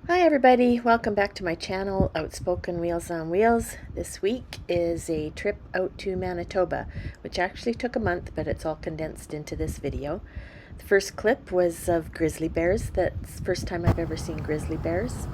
Hi everybody, welcome back to my channel, Outspoken Wheels on Wheels. This week is a trip out to Manitoba, which actually took a month, but it's all condensed into this video. The first clip was of grizzly bears. That's the first time I've ever seen grizzly bears.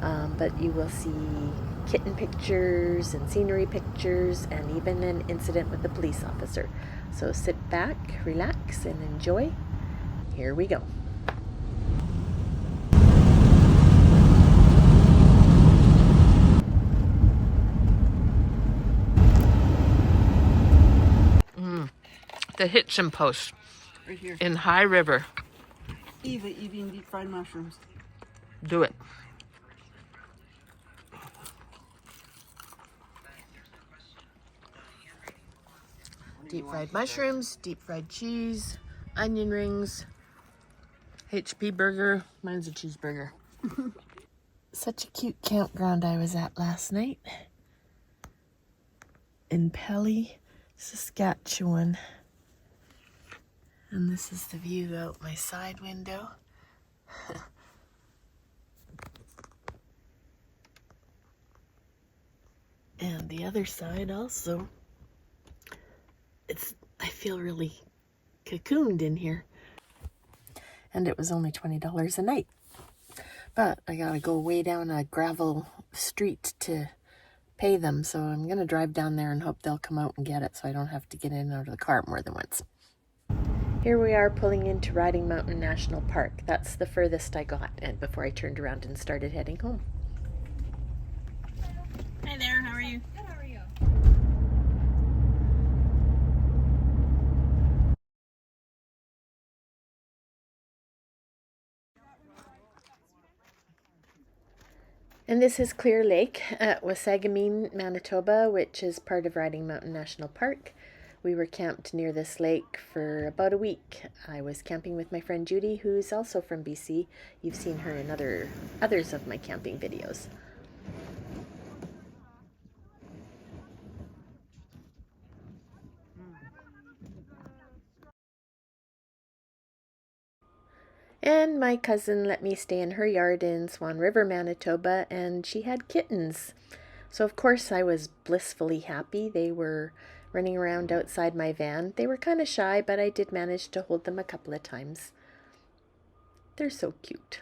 But you will see kitten pictures and scenery pictures and even an incident with a police officer. So sit back, relax, and enjoy. Here we go. The Hitchin Post Right here. in High River. Eva eating deep fried mushrooms. Do it. Deep fried mushrooms, deep fried cheese, onion rings, HP burger. Mine's a cheeseburger. Such a cute campground I was at last night in Pelly, Saskatchewan. And this is the view out my side window. And the other side also. I feel really cocooned in here. And it was only $20 a night. But I gotta go way down a gravel street to pay them, so I'm gonna drive down there and hope they'll come out and get it so I don't have to get in and out of the car more than once. Here we are pulling into Riding Mountain National Park. That's the furthest I got and before I turned around and started heading home. Hi there, how are you? Good, how are you? And this is Clear Lake at Wasagamine, Manitoba, which is part of Riding Mountain National Park. We were camped near this lake for about a week. I was camping with my friend Judy, who's also from BC. You've seen her in others of my camping videos. And my cousin let me stay in her yard in Swan River, Manitoba, and she had kittens. So of course I was blissfully happy. They were running around outside my van. They were kind of shy, but I did manage to hold them a couple of times. They're so cute.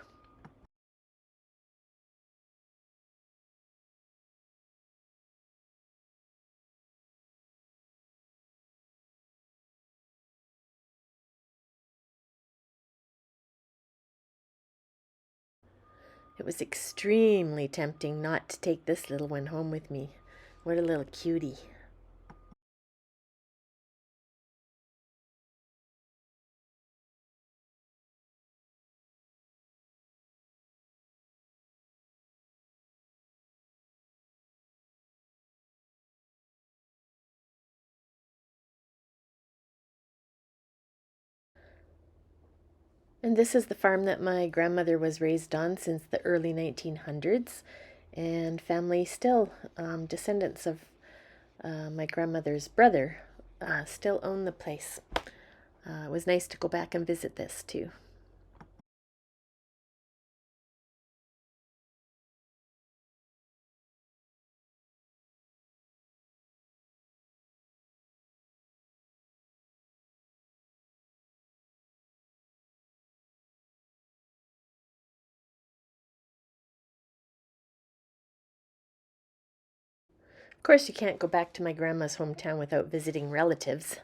It was extremely tempting not to take this little one home with me. What a little cutie. And this is the farm that my grandmother was raised on since the early 1900s. And family still, descendants of my grandmother's brother, still own the place. It was nice to go back and visit this too. Of course, you can't go back to my grandma's hometown without visiting relatives.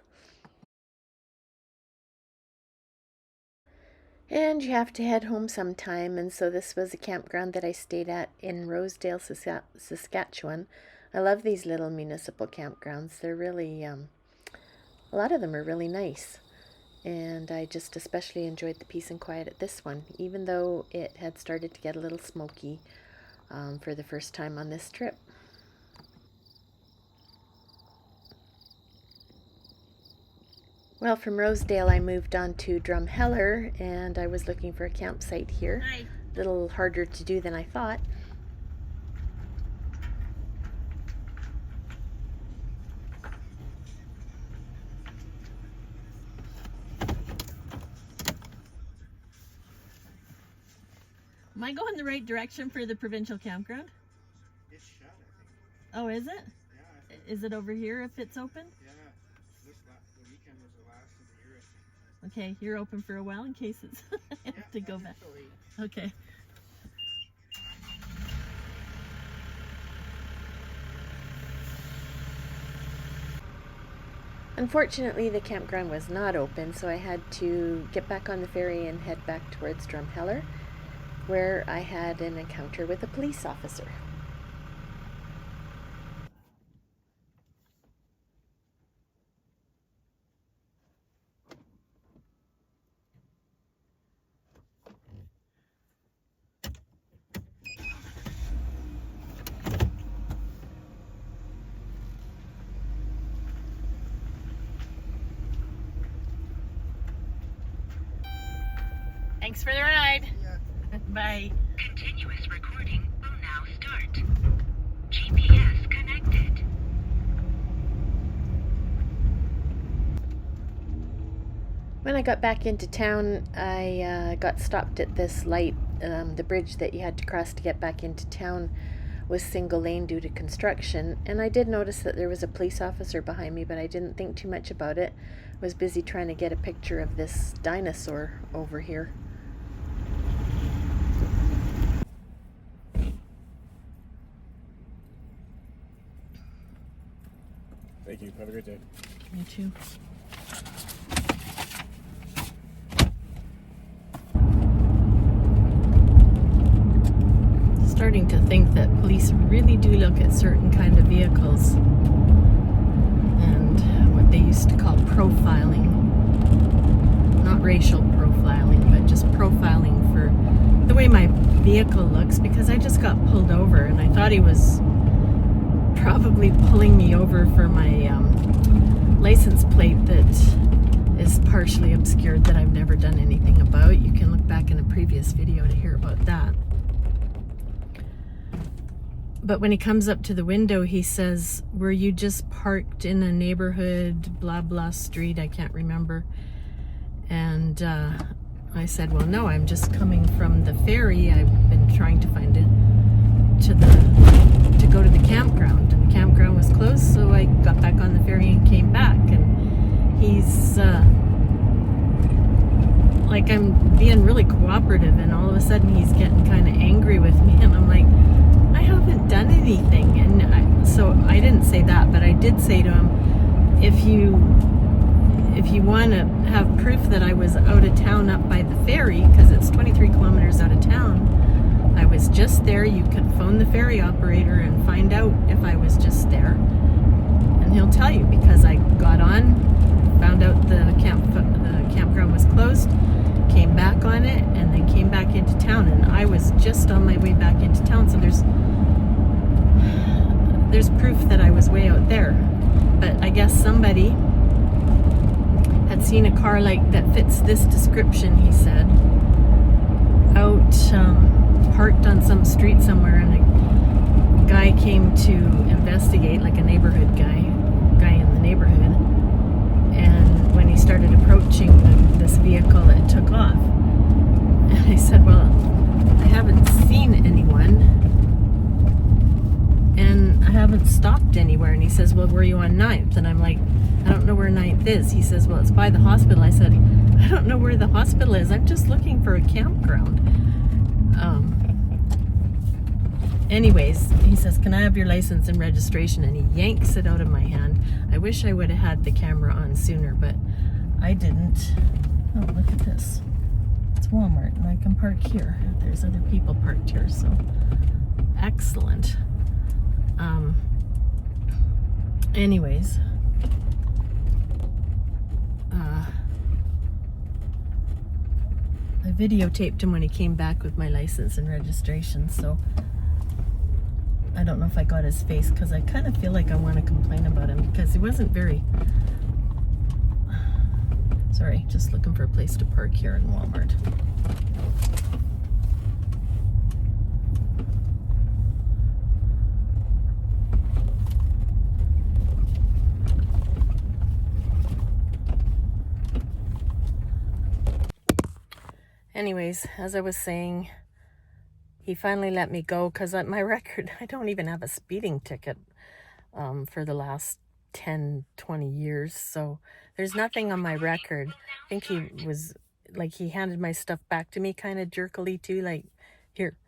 And you have to head home sometime, and so this was a campground that I stayed at in Rosedale, Saskatchewan. I love these little municipal campgrounds. They're really, a lot of them are really nice. And I just especially enjoyed the peace and quiet at this one, even though it had started to get a little smoky for the first time on this trip. Well, from Rosedale, I moved on to Drumheller, and I was looking for a campsite here. Hi. A little harder to do than I thought. Am I going the right direction for the provincial campground? It's shut, I think. Oh, is it? Yeah, I think. Is it over here if it's open? Yeah. The weekend was the last of the year, I think. Okay, you're open for a while in case it's I have to go back. Okay. Unfortunately, the campground was not open, so I had to get back on the ferry and head back towards Drumheller, where I had an encounter with a police officer. Thanks for the ride. Yeah. Bye. Continuous recording will now start. GPS connected. When I got back into town, I got stopped at this light. The bridge that you had to cross to get back into town was single lane due to construction, and I did notice that there was a police officer behind me, but I didn't think too much about it. I was busy trying to get a picture of this dinosaur over here. Thank you. Have a great day. Me too. Starting to think that police really do look at certain kind of vehicles and what they used to call profiling. Not racial profiling, but just profiling for the way my vehicle looks, because I just got pulled over and I thought he was probably pulling me over for my license plate that is partially obscured that I've never done anything about. You can look back in a previous video to hear about that. But when he comes up to the window, he says, "Were you just parked in a neighborhood, blah, blah street?" I can't remember. And I said, "Well, no, I'm just coming from the ferry. I've been trying to find it to go to the campground, and the campground was closed, so I got back on the ferry and came back." And he's like, I'm being really cooperative, and all of a sudden he's getting kind of angry with me, and I'm like, I haven't done anything. And so I didn't say that, but I did say to him, if you want to have proof that I was out of town up by the ferry, because it's 23 kilometers out of town, I was just there. You could phone the ferry operator and find out if I was just there, and he'll tell you, because I got on, found out the campground was closed, came back on it, and then came back into town, and I was just on my way back into town. So there's proof that I was way out there. But I guess somebody had seen a car like that fits this description, he said, out parked on some street somewhere, and a guy came to investigate, like a neighborhood guy in the neighborhood, and when he started approaching this vehicle, it took off. And I said, "Well, I haven't seen anyone, and I haven't stopped anywhere." And he says, "Well, were you on 9th? And I'm like, "I don't know where 9th is." He says, "Well, it's by the hospital." I said, "I don't know where the hospital is. I'm just looking for a campground." Anyways, he says, "Can I have your license and registration?" And he yanks it out of my hand. I wish I would have had the camera on sooner, but I didn't. Oh, look at this. It's Walmart, and I can park here. There's other people parked here, so excellent. Anyways, I videotaped him when he came back with my license and registration, so I don't know if I got his face, because I kind of feel like I want to complain about him, because he wasn't very... Sorry, just looking for a place to park here in Walmart. Anyways, as I was saying, he finally let me go because my record, I don't even have a speeding ticket for the last 10, 20 years. So there's nothing on my record. I think he was like, he handed my stuff back to me kind of jerkily too, like, here,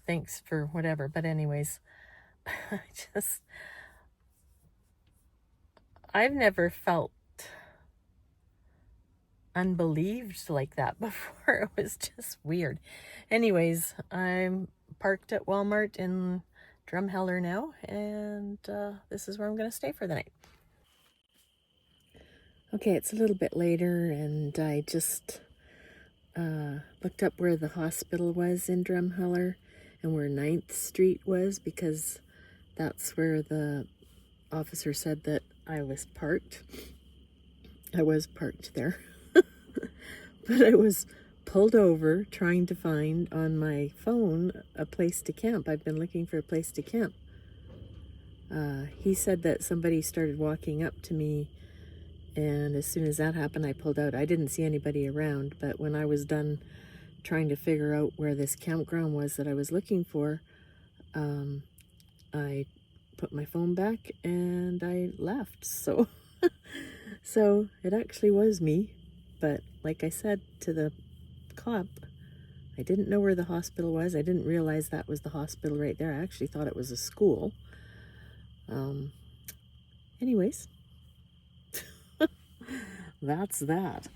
thanks for whatever. But anyways, I've never felt unbelieved like that before. It was just weird. Anyways, I'm parked at Walmart in Drumheller now, and this is where I'm going to stay for the night. Okay, it's a little bit later, and I just looked up where the hospital was in Drumheller and where 9th Street was, because that's where the officer said that I was parked. I was parked there. But I was pulled over trying to find on my phone a place to camp. I've been looking for a place to camp. He said that somebody started walking up to me, and as soon as that happened, I pulled out. I didn't see anybody around, but when I was done trying to figure out where this campground was that I was looking for, I put my phone back and I left. So it actually was me. But like I said to the cop, I didn't know where the hospital was. I didn't realize that was the hospital right there. I actually thought it was a school. Anyways, that's that.